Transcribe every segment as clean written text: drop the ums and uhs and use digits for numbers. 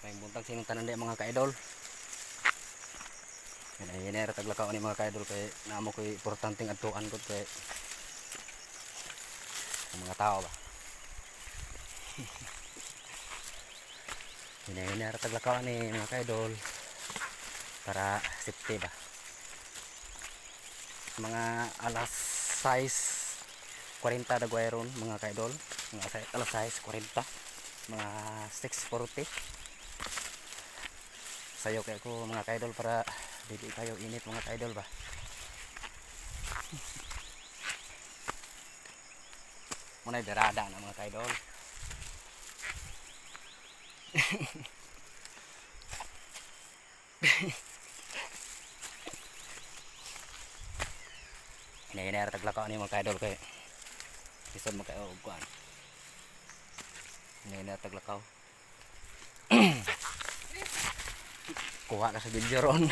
May buntag sinong tanan di mga ka-idol. Yan ay taglakaw ni mga ka-idol kay naamo ko'y importanteng adtuan ko kay mga tao ba. Yan ay taglakaw ni mga ka-idol para safety ba. Mga alas 6:40 dagwayron mga ka-idol. Mga alas 6:40, mga 6:40. Sayo kay ko mga ka-idol para dili tayo init mga ka-idol ba. Muna'y berada na mga ka-idol. Hinay-hinay taglakaw ni mga ka-idol kay isod mo kayo kuan. Hinay-hinay taglakaw. Kuha ka sa video ron.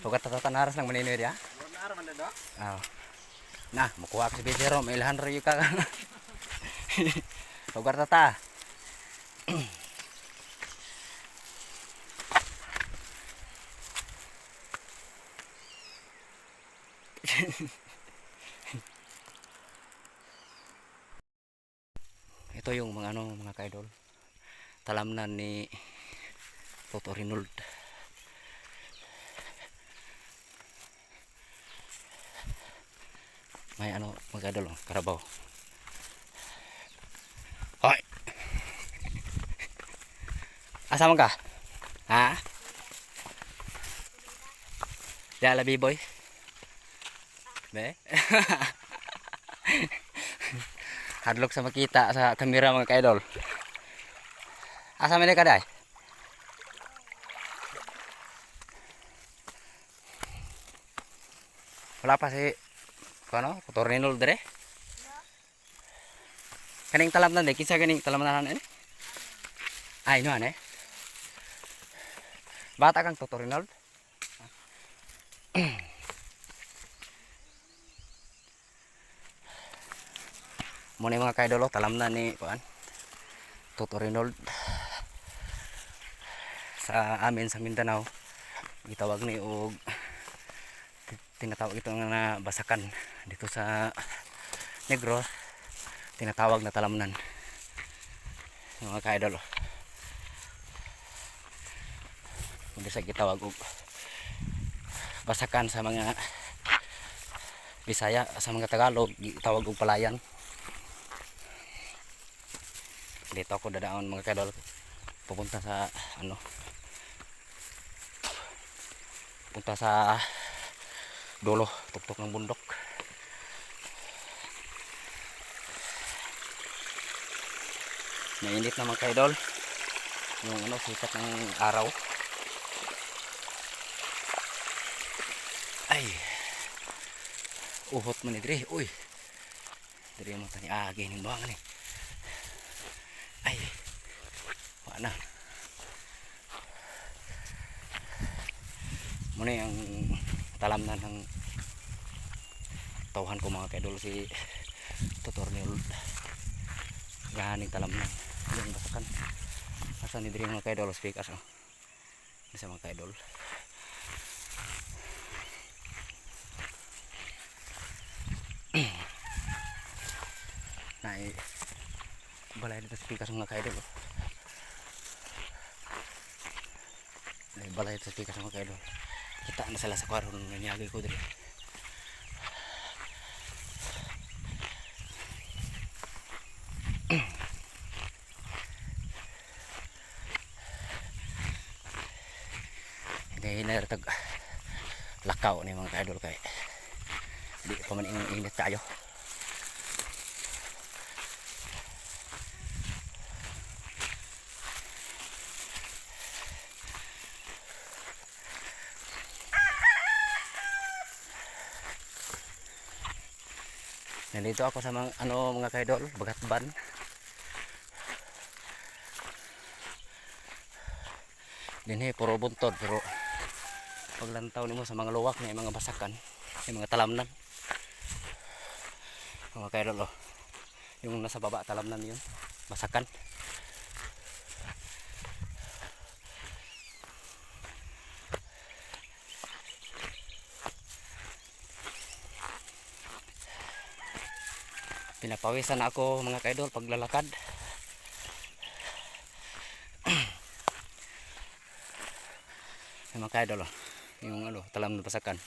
Huwag ka tatanaras lang maninoy diya. Naman na do? Ah. Nah, makuha ka sa video ron. May ilahan rin ka. Huwag ka tata. Ito yung mga mga ka-idol. Talamnan ni Toto Rinold. May mga ka-idol, karabaw. Hoy. Asa man ka? Ha? Dala B-boy. Be? Hadlok sa makita sa kamera mga ka-idol. Asa man ka day? Wala pa si Toto Rinold dire? Kaning talamnan de, kinsa kaning talamnan ani? Ay no ane. Bata kang Toto Rinold? Muna mga ka-idol, talamnan ni Toto Rinold sa amin sa Mindanao. Gitawag ni og tinatawag ito nga basakan dito sa Negros, tinatawag na talamnan mga ka-idol. Hindi sa gitawag og basakan sa mga Bisaya, sa mga Tagalog gitawag og palayan. Dito ako dadaon mga ka-idol, pupunta sa punta sa dulo, tuktok ng bundok. Mainit na mga ka-idol yung sikat ng araw. Ay, uhot man ni dire. Uy, dire mo tani agi ning buwangan ni. Ay, wala na. Muna yung talamnan ng tauhan ko mga ka-idol, si Toto Rinold. Gahaning talamnan yung basakan. Asa ni dire mga ka-idol, speakers isa mga ka-idol. Nah, balay dito speakers mga ka-idol. Balay dito speakers mga ka-idol. Kita na sila sa kwarong nanyagi ko dito. Hinay tag lakaw ni mga ka-idol kay di pa man init kayo. Nandito ako sa mga ka-idol, Bagatban. Dinhi puro buntod, pero paglantaw nimo sa mga luwak na mga basakan, may mga talamnan. Mga ka-idol, yung nasa baba talamnan yun, basakan. Pinapawisan na ako mga kaidol paglalakad. Mga kaidol, yung talam ng basakan.